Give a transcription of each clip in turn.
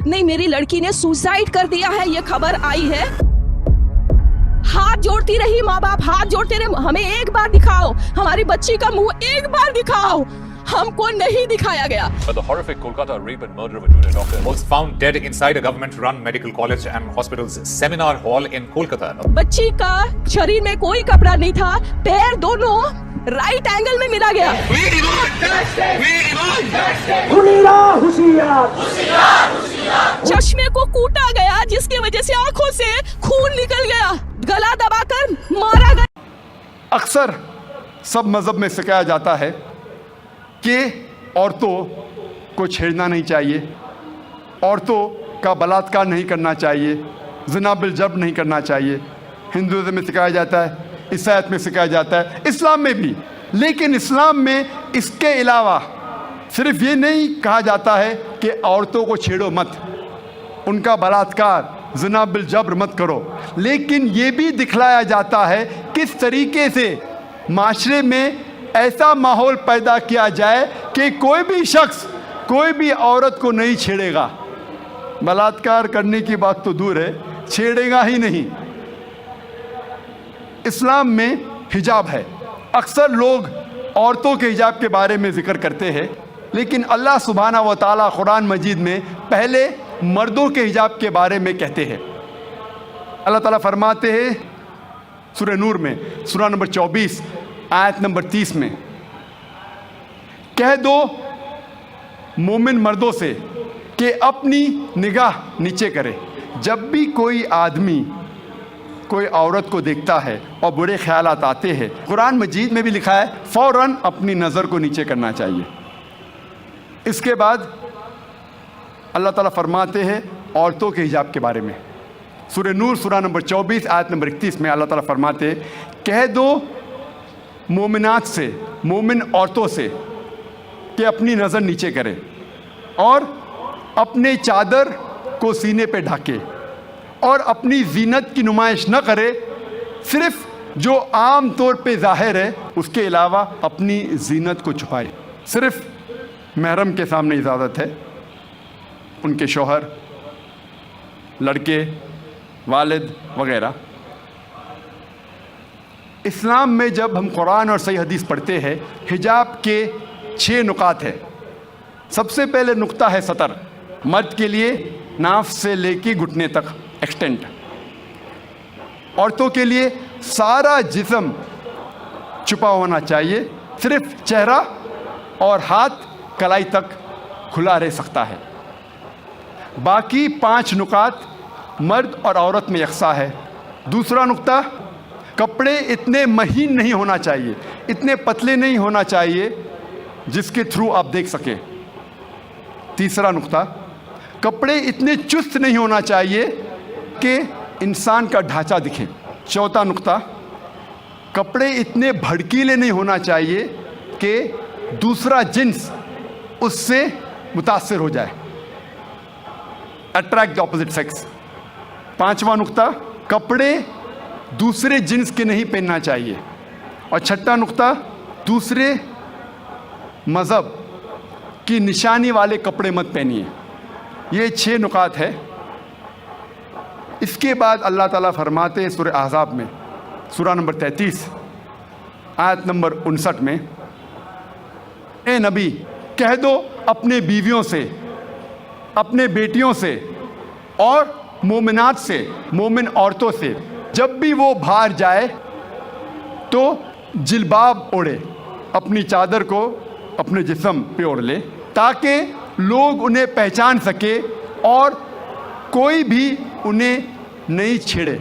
नहीं, मेरी लड़की ने सुसाइड कर दिया है, ये खबर आई है। हाथ जोड़ती रही, माँ बाप हाथ जोड़ते रहे, हमें एक बार दिखाओ, हमारी बच्ची का मुंह एक बार दिखाओ, हमको नहीं दिखाया गया। But the horrific Kolkata rape and murder of a junior doctor was found dead inside a government-run medical college and hospital's seminar hall in Kolkata. बच्ची का शरीर में कोई कपड़ा नहीं था, पैर दोनों राइट एंगल में मिला गया। चश्मे को कूटा गया, जिसकी वजह से आंखों से खून निकल गया, गला दबाकर मारा गया। अक्सर सब मजहब में सिखाया जाता है कि औरतों को छेड़ना नहीं चाहिए, औरतों का बलात्कार नहीं करना चाहिए, ज़िना बिल जब्र नहीं करना चाहिए। हिंदुज़म में सिखाया जाता है, ईसाईयत में सिखाया जाता है, इस्लाम में भी। लेकिन इस्लाम में इसके अलावा सिर्फ ये नहीं कहा जाता है कि औरतों को छेड़ो मत, उनका बलात्कार ज़िना बिल जब्र मत करो, लेकिन ये भी दिखलाया जाता है किस तरीके से माशरे में ऐसा माहौल पैदा किया जाए कि कोई भी शख्स कोई भी औरत को नहीं छेड़ेगा। बलात्कार करने की बात तो दूर है, छेड़ेगा ही नहीं। इस्लाम में हिजाब है। अक्सर लोग औरतों के हिजाब के बारे में ज़िक्र करते हैं, लेकिन अल्लाह सुब्हाना व तआला कुरान मजीद में पहले मर्दों के हिजाब के बारे में कहते हैं। अल्लाह ताला फरमाते हैं सूरह नूर में, सूरह नंबर 24 आयत नंबर 30 में, कह दो मोमिन मर्दों से कि अपनी निगाह नीचे करे। जब भी कोई आदमी कोई औरत को देखता है और बुरे ख्यालात आते हैं, कुरान मजीद में भी लिखा है फ़ौरन अपनी नज़र को नीचे करना चाहिए। इसके बाद अल्लाह ताला फरमाते हैं औरतों के हिजाब के बारे में, सूरह नूर सूरह नंबर 24 आयत नंबर 31 में अल्लाह ताला फरमाते हैं, कह दो मोमिनात से, मोमिन औरतों से कि अपनी नज़र नीचे करें और अपने चादर को सीने पे ढके और अपनी जीनत की नुमाइश न करे, सिर्फ जो आम तौर पे ज़ाहिर है, उसके अलावा अपनी जीनत को छुपाए। सिर्फ महरम के सामने इजाज़त है, उनके शौहर, लड़के, वालिद वगैरह। इस्लाम में जब हम कुरान और सही हदीस पढ़ते हैं, हिजाब के 6 नुकात है। सबसे पहले नुक्ता है सतर, मर्द के लिए नाफ से लेके घुटने तक एक्सटेंट। औरतों के लिए सारा जिस्म छुपा होना चाहिए, सिर्फ चेहरा और हाथ कलाई तक खुला रह सकता है। बाकी 5 नुकात मर्द और औरत में यकसा है। दूसरा नुक्ता, कपड़े इतने महीन नहीं होना चाहिए, इतने पतले नहीं होना चाहिए जिसके थ्रू आप देख सकें। तीसरा नुक्ता, कपड़े इतने चुस्त नहीं होना चाहिए कि इंसान का ढांचा दिखे। चौथा नुक्ता, कपड़े इतने भड़कीले नहीं होना चाहिए कि दूसरा जिन्स उससे मुतासिर हो जाए, अट्रैक्ट द ऑपोजिट सेक्स। पांचवा नुक्ता, कपड़े दूसरे जिन्स के नहीं पहनना चाहिए। और छठा नुक्ता, दूसरे मज़हब की निशानी वाले कपड़े मत पहनिए। ये 6 नुकात है। इसके बाद अल्लाह ताला फरमाते हैं सूरह अहज़ाब में, सूरह नंबर 33 आयत नंबर 59 में, ए नबी कह दो अपने बीवियों से, अपने बेटियों से और मोमिनात से, मोमिन औरतों से, जब भी वो बाहर जाए तो जिलबाब ओढ़े, अपनी चादर को अपने जिस्म पे ओढ़ ले, ताकि लोग उन्हें पहचान सके और कोई भी उन्हें नहीं छेड़े।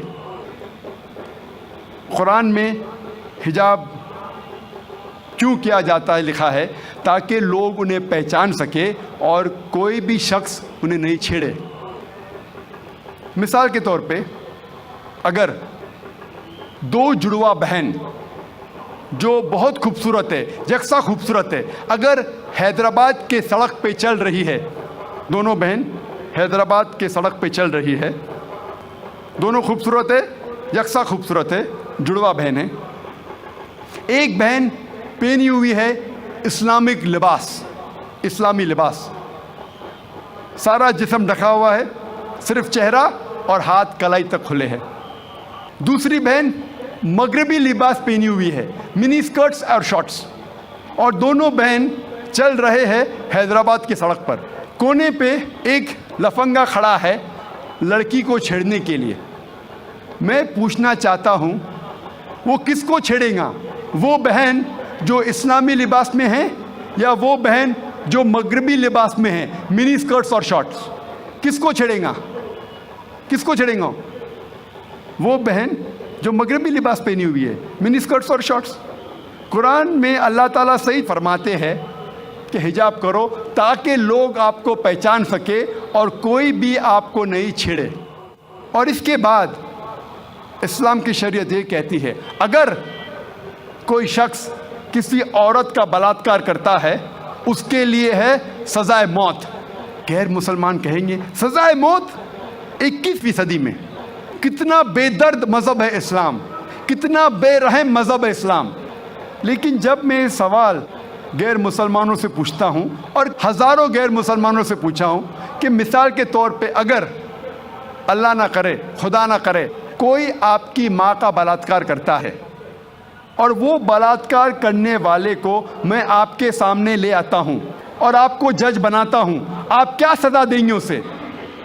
कुरान में हिजाब क्यों किया जाता है लिखा है, ताकि लोग उन्हें पहचान सके और कोई भी शख्स उन्हें नहीं छेड़े। मिसाल के तौर पे, अगर 2 जुड़वा बहन जो बहुत खूबसूरत है, यकसा खूबसूरत है, अगर हैदराबाद के सड़क पे चल रही है, दोनों बहन हैदराबाद के सड़क पे चल रही है, दोनों खूबसूरत है, यकसा खूबसूरत है, जुड़वा बहन है। एक बहन पहनी हुई है इस्लामिक लिबास, इस्लामी लिबास, सारा जिस्म ढका हुआ है, सिर्फ चेहरा और हाथ कलाई तक खुले हैं। दूसरी बहन मगरबी लिबास पहनी हुई है, मिनी स्कर्ट्स और शॉर्ट्स, और दोनों बहन चल रहे हैं हैदराबाद की सड़क पर। कोने पे एक लफंगा खड़ा है लड़की को छेड़ने के लिए। मैं पूछना चाहता हूँ वो किसको छेड़ेगा, वो बहन जो इस्लामी लिबास में है या वो बहन जो मगरबी लिबास में है, मिनी स्कर्ट्स और शॉर्ट्स? किसको छेड़ेगा? किसको छेड़ेगा? वो बहन जो मगरबी लिबास पहनी हुई है, मिनी स्कर्ट्स और शॉर्ट्स। कुरान में अल्लाह ताला सही फरमाते हैं कि हिजाब करो ताकि लोग आपको पहचान सके और कोई भी आपको नहीं छेड़े। और इसके बाद इस्लाम की शरीयत ये कहती है अगर कोई शख्स किसी औरत का बलात्कार करता है उसके लिए है सजाए मौत। गैर मुसलमान कहेंगे सजाए मौत 21वीं सदी में? कितना बेदर्द मज़हब है इस्लाम, कितना बेरहम मज़हब है इस्लाम। लेकिन जब मैं ये सवाल गैर मुसलमानों से पूछता हूँ और हज़ारों गैर मुसलमानों से पूछा हूँ कि मिसाल के तौर पे अगर अल्लाह ना करे, खुदा ना करे, कोई आपकी माँ का बलात्कार करता है और वो बलात्कार करने वाले को मैं आपके सामने ले आता हूँ और आपको जज बनाता हूँ, आप क्या सज़ा देंगे उसे?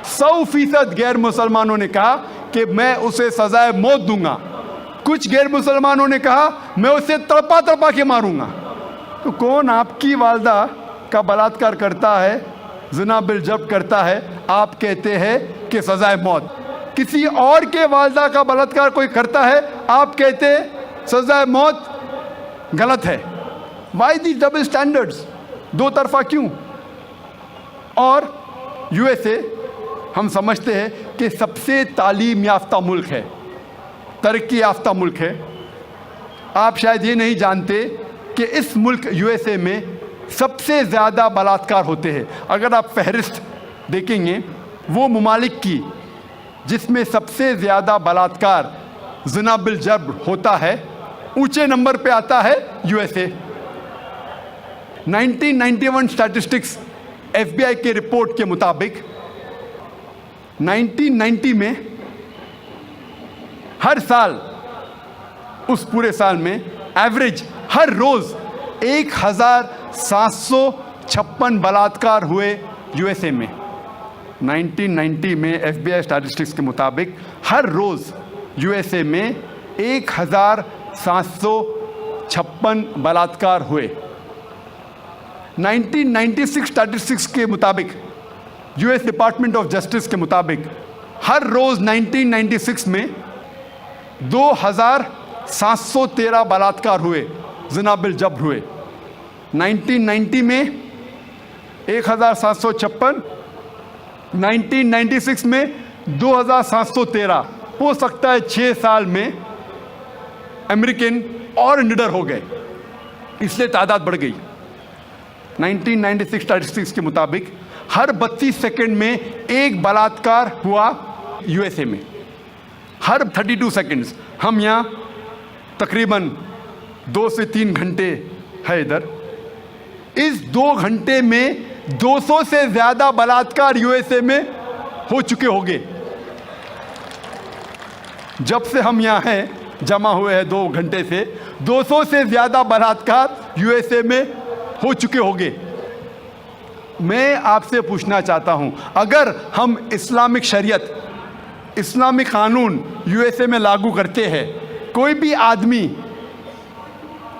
100% गैर मुसलमानों ने कहा कि मैं उसे सजाए मौत दूंगा। कुछ गैर मुसलमानों ने कहा मैं उसे तड़पा तड़पा के मारूंगा। तो कौन आपकी वालदा का बलात्कार करता है, ज़िना बिल जब्त करता है, आप कहते हैं कि सजाए मौत? किसी और के वालदा का बलात्कार कोई करता है, आप कहते हैं सजाए मौत? गलत है। वाई दी डबल स्टैंडर्ड्स? दो तरफा क्यों? और यूएसए हम समझते हैं कि सबसे तालीम याफ्ता मुल्क है, तरक्की याफ्ता मुल्क है। आप शायद ये नहीं जानते कि इस मुल्क यूएसए में सबसे ज़्यादा बलात्कार होते हैं। अगर आप फहरिस्त देखेंगे वो ममालिक की जिसमें सबसे ज़्यादा बलात्कार ज़िना बिल जब्र होता है, ऊंचे नंबर पे आता है यूएसए। 1991 स्टैटिस्टिक्स एफबीआई के रिपोर्ट के मुताबिक 1990 में हर साल, उस पूरे साल में एवरेज हर रोज़ 1756 बलात्कार हुए यूएसए में। 1990 में एफबीआई स्टैटिस्टिक्स के मुताबिक हर रोज़ यूएसए में 1756 बलात्कार हुए। 1996 स्टैटिस्टिक्स के मुताबिक, यूएस डिपार्टमेंट ऑफ जस्टिस के मुताबिक, हर रोज़ 1996 में 2713 बलात्कार हुए, ज़िना बिल जब्र हुए। 1990 में 1756, 1996 में 2713। हो सकता है 6 साल में अमेरिकन और निडर हो गए, इसलिए तादाद बढ़ गई। 1996 स्टैटिस्टिक्स के मुताबिक हर 32 सेकंड में एक बलात्कार हुआ यूएसए में, हर 32 सेकंड्स। हम यहाँ तकरीबन 2 से 3 घंटे है इधर। इस 2 घंटे में 200 से ज़्यादा बलात्कार यूएसए में हो चुके होंगे। जब से हम यहाँ हैं, जमा हुए हैं 2 घंटे से, 200 से ज़्यादा बलात्कार यूएसए में हो चुके होंगे। मैं आपसे पूछना चाहता हूँ, अगर हम इस्लामिक शरीयत, इस्लामिक कानून यूएसए में लागू करते हैं, कोई भी आदमी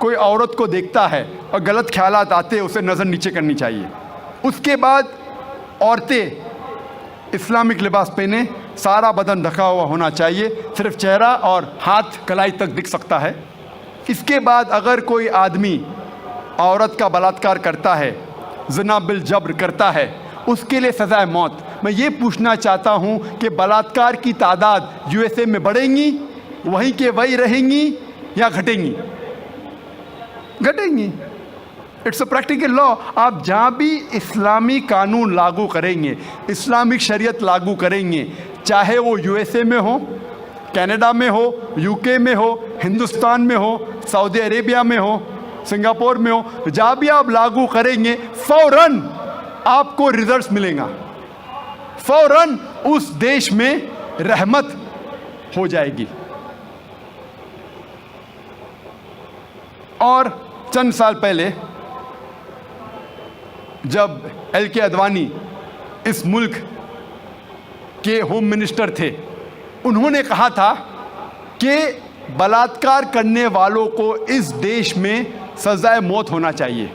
कोई औरत को देखता है और गलत ख्यालात आते हैं, उसे नज़र नीचे करनी चाहिए। उसके बाद औरतें इस्लामिक लिबास पहने, सारा बदन ढका हुआ होना चाहिए, सिर्फ चेहरा और हाथ कलाई तक दिख सकता है। इसके बाद अगर कोई आदमी औरत का बलात्कार करता है, ज़िना बिल जब्र करता है, उसके लिए सज़ाए मौत। मैं ये पूछना चाहता हूँ कि बलात्कार की तादाद यूएसए में बढ़ेंगी, वहीं के वही रहेंगी या घटेंगी? घटेंगी। It's a practical law. आप जहाँ भी इस्लामी कानून लागू करेंगे, इस्लामिक शरीयत लागू करेंगे, चाहे वो यूएसए में हो, कनाडा में हो, यूके में हो, हिंदुस्तान में हो, सऊदी अरेबिया में हो, सिंगापुर में हो, जहाँ भी आप लागू करेंगे फौरन आपको रिजल्ट्स मिलेगा। फौरन उस देश में रहमत हो जाएगी. और चंद साल पहले जब एल.के. अडवाणी इस मुल्क के होम मिनिस्टर थे, उन्होंने कहा था कि बलात्कार करने वालों को इस देश में सजाए मौत होना चाहिए.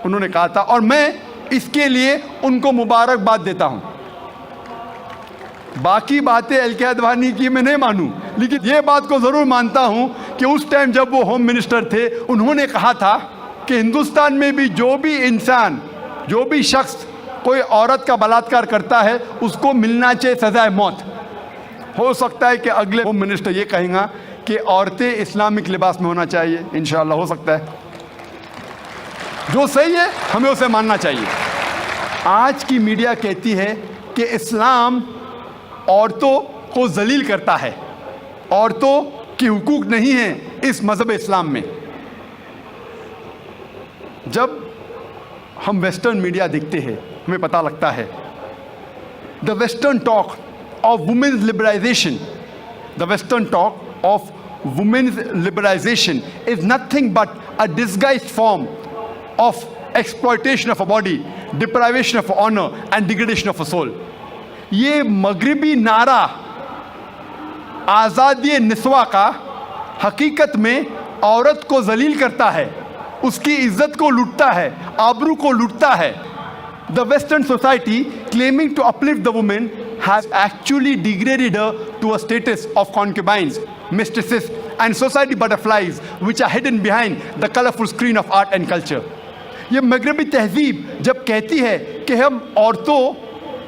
उन्होंने कहा था, और मैं इसके लिए उनको मुबारकबाद देता हूं. बाकी बातें एल.के. अडवाणी की मैं नहीं मानूं, लेकिन ये बात को ज़रूर मानता हूं कि उस टाइम जब वो होम मिनिस्टर थे, उन्होंने कहा था कि हिंदुस्तान में भी जो भी इंसान, जो भी शख्स कोई औरत का बलात्कार करता है, उसको मिलना चाहिए सजाए मौत. हो सकता है कि अगले होम मिनिस्टर ये कहेंगे कि औरतें इस्लामिक लिबास में होना चाहिए. इंशाअल्लाह हो सकता है. जो सही है हमें उसे मानना चाहिए. आज की मीडिया कहती है कि इस्लाम औरतों को जलील करता है, औरतों की हुकूक नहीं है इस मज़हब इस्लाम में. जब हम वेस्टर्न मीडिया देखते हैं, हमें पता लगता है the western talk of women's liberalisation, the western talk of women's liberalisation is nothing but a disguised form of exploitation of a body, deprivation of honor and degradation of a soul. ये मगरिबी नारा आज़ादी निस्वा का हकीकत में औरत को जलील करता है, उसकी इज्जत को लूटता है, आबरू को लूटता है. The Western society claiming to uplift the woman has actually degraded her to a status of concubines, mistresses and society butterflies which are hidden behind the colorful screen of art and culture. ये मगरबी तहजीब जब कहती है कि हम औरतों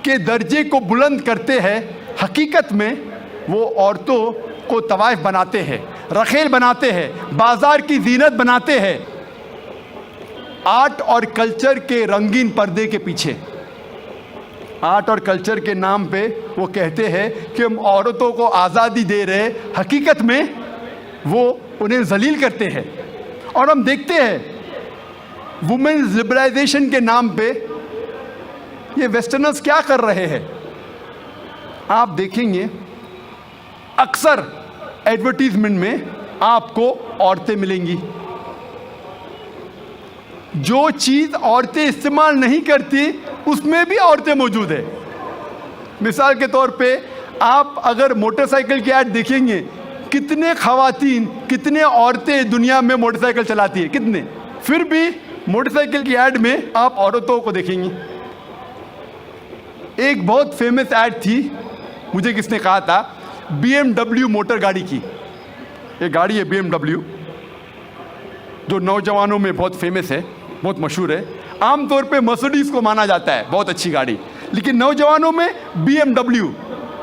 के दर्जे को बुलंद करते हैं, हकीकत में वो औरतों को तवाइफ बनाते हैं, रखेल बनाते हैं, बाजार की जीनत बनाते हैं, आर्ट और कल्चर के रंगीन पर्दे के पीछे. आर्ट और कल्चर के नाम पे वो कहते हैं कि हम औरतों को आज़ादी दे रहे, हकीकत में वो उन्हें जलील करते हैं. और हम देखते हैं वुमेन्स लिबरलाइजेशन के नाम पे ये वेस्टर्नर्स क्या कर रहे हैं. आप देखेंगे अक्सर एडवर्टीजमेंट में आपको औरतें मिलेंगी. जो चीज़ औरतें इस्तेमाल नहीं करती उसमें भी औरतें मौजूद है. मिसाल के तौर पे आप अगर मोटरसाइकिल की ऐड देखेंगे, कितने ख़वातीन, कितने औरतें दुनिया में मोटरसाइकिल चलाती है, कितने. फिर भी मोटरसाइकिल की ऐड में आप औरतों को देखेंगे. एक बहुत फेमस ऐड थी, मुझे किसने कहा था, BMW मोटर गाड़ी की. ये गाड़ी है BMW, जो नौजवानों में बहुत फेमस है, बहुत मशहूर है. आमतौर पे मर्सिडीज़ को माना जाता है बहुत अच्छी गाड़ी, लेकिन नौजवानों में BMW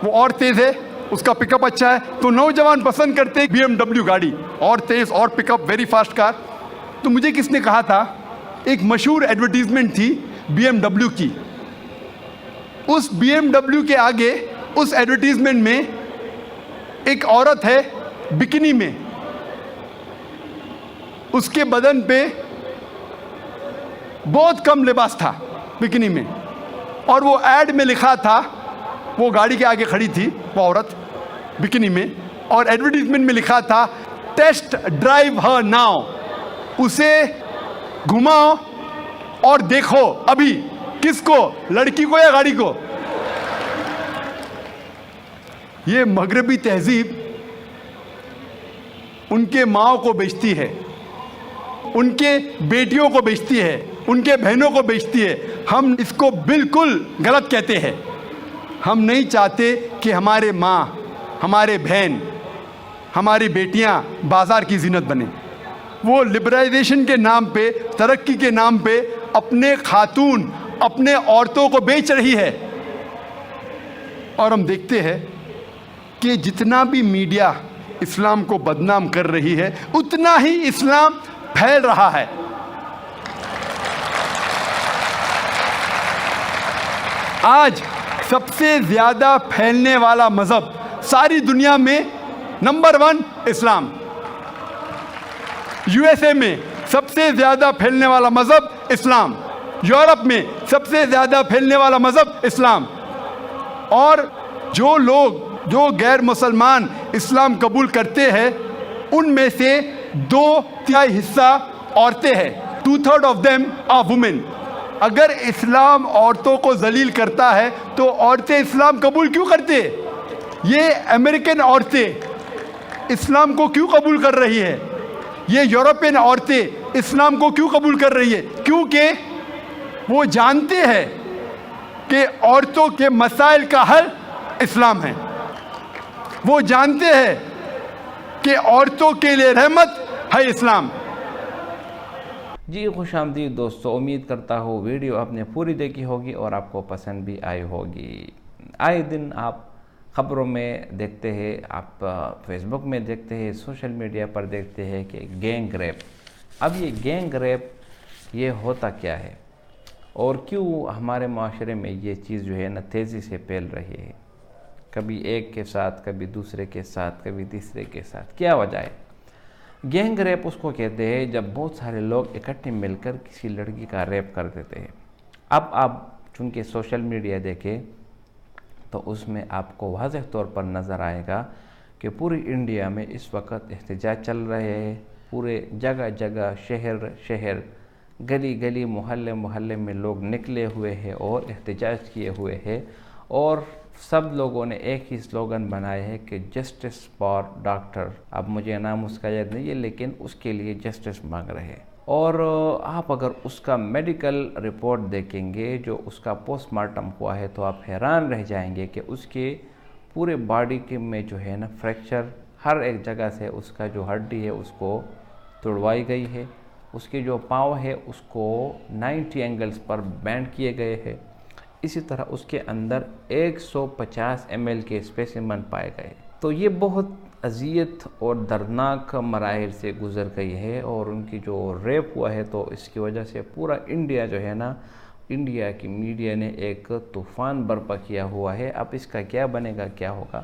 वो और तेज़ है, उसका पिकअप अच्छा है, तो नौजवान पसंद करते हैं BMW गाड़ी, और तेज़ और पिकअप, वेरी फास्ट कार. तो मुझे किसने कहा था, एक मशहूर एडवर्टीजमेंट थी BMW की. उस BMW के आगे उस एडवर्टीजमेंट में एक औरत है बिकिनी में, उसके बदन पे बहुत कम लिबास था बिकिनी में, और वो ऐड में लिखा था, वो गाड़ी के आगे खड़ी थी वो औरत बिकिनी में, और एडवर्टीजमेंट में लिखा था टेस्ट ड्राइव हर नाउ, उसे घुमाओ और देखो अभी. किसको, लड़की को या गाड़ी को. ये मगरबी तहजीब उनके माओ को बेचती है, उनके बेटियों को बेचती है, उनके बहनों को बेचती है. हम इसको बिल्कुल गलत कहते हैं. हम नहीं चाहते कि हमारे माँ, हमारे बहन, हमारी बेटियां बाजार की जीनत बने. वो लिबरलाइजेशन के नाम पे, तरक्की के नाम पे अपने खातून, अपने औरतों को बेच रही है. और हम देखते हैं कि जितना भी मीडिया इस्लाम को बदनाम कर रही है, उतना ही इस्लाम फैल रहा है. आज सबसे ज़्यादा फैलने वाला मज़हब सारी दुनिया में नंबर 1 इस्लाम. USA में सबसे ज़्यादा फैलने वाला मज़हब इस्लाम. यूरोप में सबसे ज़्यादा फैलने वाला मज़हब इस्लाम. اور جو غیر مسلمان اسلام قبول کرتے ہیں ان میں سے 2/3 حصہ عورتیں ہیں. 2/3 آف دیم آر وومن. اگر اسلام عورتوں کو ذلیل کرتا ہے تو عورتیں اسلام قبول کیوں کرتے؟ یہ امریکن عورتیں اسلام کو کیوں قبول کر رہی ہے؟ یہ یورپین عورتیں اسلام کو کیوں قبول کر رہی ہے؟ کیونکہ وہ جانتے ہیں کہ عورتوں کے مسائل کا حل اسلام ہے. وہ جانتے ہیں کہ عورتوں کے لیے رحمت ہے اسلام. جی خوش آمدید دوستو، امید کرتا ہوں ویڈیو آپ نے پوری دیکھی ہوگی اور آپ کو پسند بھی آئی ہوگی. آئے دن آپ خبروں میں دیکھتے ہیں، آپ فیس بک میں دیکھتے ہیں، سوشل میڈیا پر دیکھتے ہیں کہ گینگ ریپ. اب یہ گینگ ریپ یہ ہوتا کیا ہے اور کیوں ہمارے معاشرے میں یہ چیز جو ہے نا تیزی سے پھیل رہی ہے؟ کبھی ایک کے ساتھ، کبھی دوسرے کے ساتھ، کبھی تیسرے کے ساتھ. کیا وجہ ہے؟ گینگ ریپ اس کو کہتے ہیں جب بہت سارے لوگ اکٹھے مل کر کسی لڑکی کا ریپ کر دیتے ہیں. اب آپ چونکہ سوشل میڈیا دیکھیں تو اس میں آپ کو واضح طور پر نظر آئے گا کہ پوری انڈیا میں اس وقت احتجاج چل رہے ہیں. پورے جگہ جگہ، شہر، گلی محلے میں لوگ نکلے ہوئے ہیں اور احتجاج کیے ہوئے ہیں، اور سب لوگوں نے ایک ہی سلوگن بنائے ہے کہ جسٹس فار ڈاکٹر. اب مجھے نام اس کا یاد نہیں ہے لیکن اس کے لیے جسٹس مانگ رہے ہیں. اور آپ اگر اس کا میڈیکل رپورٹ دیکھیں گے، جو اس کا پوسٹ مارٹم ہوا ہے، تو آپ حیران رہ جائیں گے کہ اس کے پورے باڈی کے میں جو ہے نا فریکچر، ہر ایک جگہ سے اس کا جو ہڈی ہے اس کو توڑوائی گئی ہے. اس کے جو پاؤں ہے اس کو 90 اینگلز پر بینڈ کیے گئے ہیں. اسی طرح اس کے اندر 150 ml کے اسپیسیمن پائے گئے. تو یہ بہت اذیت اور دردناک مراحل سے گزر گئی ہے، اور ان کی جو ریپ ہوا ہے تو اس کی وجہ سے پورا انڈیا جو ہے نا، انڈیا کی میڈیا نے ایک طوفان برپا کیا ہوا ہے. اب اس کا کیا بنے گا، کیا ہوگا،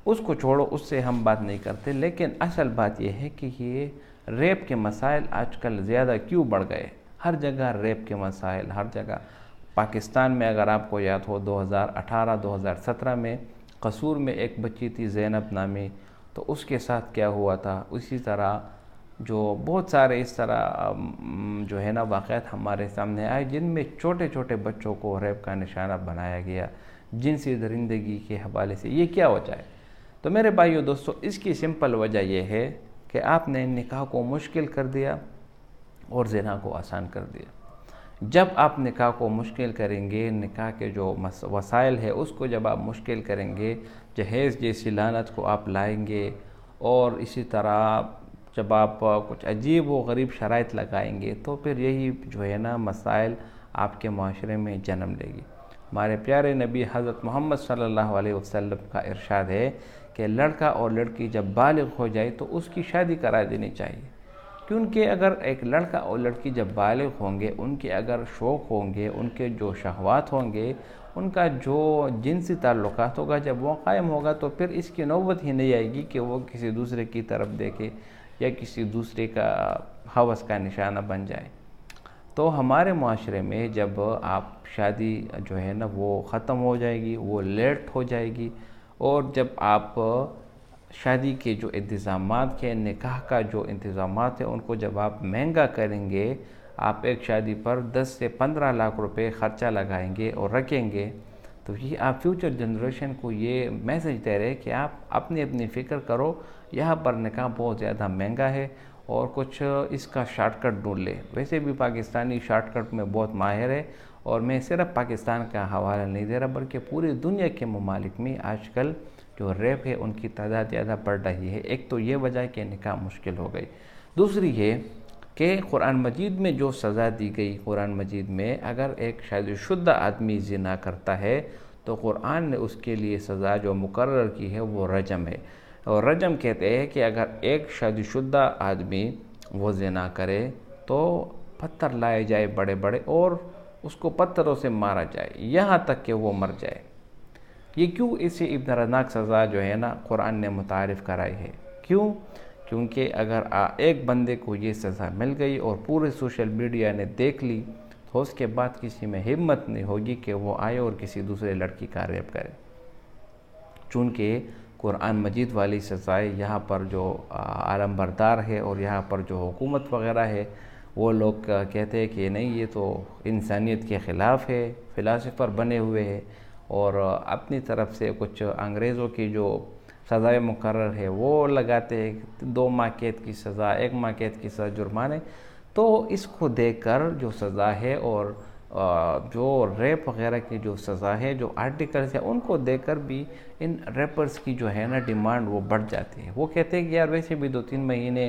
اس کو چھوڑو، اس سے ہم بات نہیں کرتے. لیکن اصل بات یہ ہے کہ یہ ریپ کے مسائل آج کل زیادہ کیوں بڑھ گئے؟ ہر جگہ ریپ کے مسائل، ہر جگہ. پاکستان میں اگر آپ کو یاد ہو 2018-2017 میں قصور میں ایک بچی تھی زینب نامی، تو اس کے ساتھ کیا ہوا تھا. اسی طرح جو بہت سارے اس طرح جو ہے نا واقعات ہمارے سامنے آئے جن میں چھوٹے چھوٹے بچوں کو ریپ کا نشانہ بنایا گیا جنسی درندگی کے حوالے سے. یہ کیا وجہ ہے؟ تو میرے بھائیو دوستو، اس کی سمپل وجہ یہ ہے کہ آپ نے نکاح کو مشکل کر دیا اور زنا کو آسان کر دیا. جب آپ نکاح کو مشکل کریں گے، نکاح کے جو وسائل ہے اس کو جب آپ مشکل کریں گے، جہیز جیسی لعنت کو آپ لائیں گے، اور اسی طرح جب آپ کچھ عجیب و غریب شرائط لگائیں گے، تو پھر یہی جو ہے نا مسائل آپ کے معاشرے میں جنم لے گی. ہمارے پیارے نبی حضرت محمد صلی اللہ علیہ وسلم کا ارشاد ہے کہ لڑکا اور لڑکی جب بالغ ہو جائے تو اس کی شادی کرا دینی چاہیے. کیونکہ اگر ایک لڑکا اور لڑکی جب بالغ ہوں گے، ان کے اگر شوق ہوں گے، ان کے جو شہوات ہوں گے، ان کا جو جنسی تعلقات ہوگا، جب وہ قائم ہوگا تو پھر اس کی نوبت ہی نہیں آئے گی کہ وہ کسی دوسرے کی طرف دیکھے یا کسی دوسرے کا ہوس کا نشانہ بن جائے. تو ہمارے معاشرے میں جب آپ شادی جو ہے نا وہ ختم ہو جائے گی، وہ لیٹ ہو جائے گی، اور جب آپ شادی کے جو انتظامات کے، نکاح کا جو انتظامات ہیں، ان کو جب آپ مہنگا کریں گے، آپ ایک شادی پر 10 سے 15 لاکھ روپے خرچہ لگائیں گے اور رکھیں گے، تو یہ آپ فیوچر جنریشن کو یہ میسج دے رہے کہ آپ اپنی فکر کرو. یہاں پر نکاح بہت زیادہ مہنگا ہے اور کچھ اس کا شارٹ کٹ ڈھونڈ لے. ویسے بھی پاکستانی شارٹ کٹ میں بہت ماہر ہے، اور میں صرف پاکستان کا حوالہ نہیں دے رہا بلکہ پوری دنیا کے ممالک میں آج کل جو ریپ ہے ان کی تعداد زیادہ بڑھ رہی ہے. ایک تو یہ وجہ ہے کہ نکاح مشکل ہو گئی. دوسری یہ کہ قرآن مجید میں جو سزا دی گئی، قرآن مجید میں اگر ایک شادی شدہ آدمی زنا کرتا ہے تو قرآن نے اس کے لیے سزا جو مقرر کی ہے وہ رجم ہے. اور رجم کہتے ہیں کہ اگر ایک شادی شدہ آدمی وہ زنا کرے تو پتھر لائے جائے بڑے بڑے اور اس کو پتھروں سے مارا جائے یہاں تک کہ وہ مر جائے. یہ کیوں اسے دردناک سزا جو ہے نا قرآن نے متعارف کرائی ہے؟ کیوں؟ کیونکہ اگر ایک بندے کو یہ سزا مل گئی اور پورے سوشل میڈیا نے دیکھ لی تو اس کے بعد کسی میں ہمت نہیں ہوگی کہ وہ آئے اور کسی دوسرے لڑکی کا ریپ کرے. چونکہ قرآن مجید والی سزائیں یہاں پر جو عالم بردار ہے اور یہاں پر جو حکومت وغیرہ ہے وہ لوگ کہتے ہیں کہ نہیں یہ تو انسانیت کے خلاف ہے، فلاسفر بنے ہوئے ہیں اور اپنی طرف سے کچھ انگریزوں کی جو سزائیں مقرر ہے وہ لگاتے ہیں، 2 ماہ قید کی سزا، 1 ماہ قید کی سزا، جرمانے. تو اس کو دیکھ کر جو سزا ہے اور جو ریپ وغیرہ کی جو سزا ہے، جو آرٹیکلز ہیں، ان کو دیکھ کر بھی ان ریپرز کی جو ہے نا ڈیمانڈ وہ بڑھ جاتی ہے. وہ کہتے ہیں کہ یار ویسے بھی 2-3 مہینے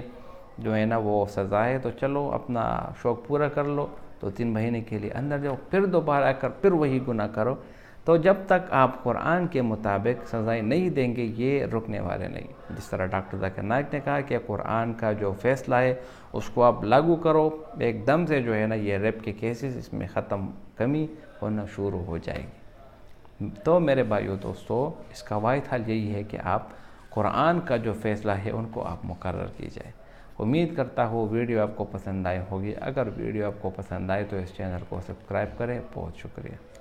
جو ہے نا وہ سزا ہے، تو چلو اپنا شوق پورا کر لو، 2-3 مہینے کے لیے اندر جاؤ، پھر دوبارہ آ کر پھر وہی گناہ کرو. تو جب تک آپ قرآن کے مطابق سزائیں نہیں دیں گے یہ رکنے والے نہیں. جس طرح ڈاکٹر ذاکر نائک نے کہا کہ قرآن کا جو فیصلہ ہے اس کو آپ لاگو کرو، ایک دم سے جو ہے نا یہ ریپ کے کیسز اس میں کمی ہونا شروع ہو جائے گی. تو میرے بھائیو دوستو، اس کا واحد حل یہی ہے کہ آپ قرآن کا جو فیصلہ ہے ان کو آپ مقرر کیجئے. امید کرتا ہوں ویڈیو آپ کو پسند آئی ہوگی. اگر ویڈیو آپ کو پسند آئے تو اس چینل کو سبسکرائب کریں. بہت شکریہ.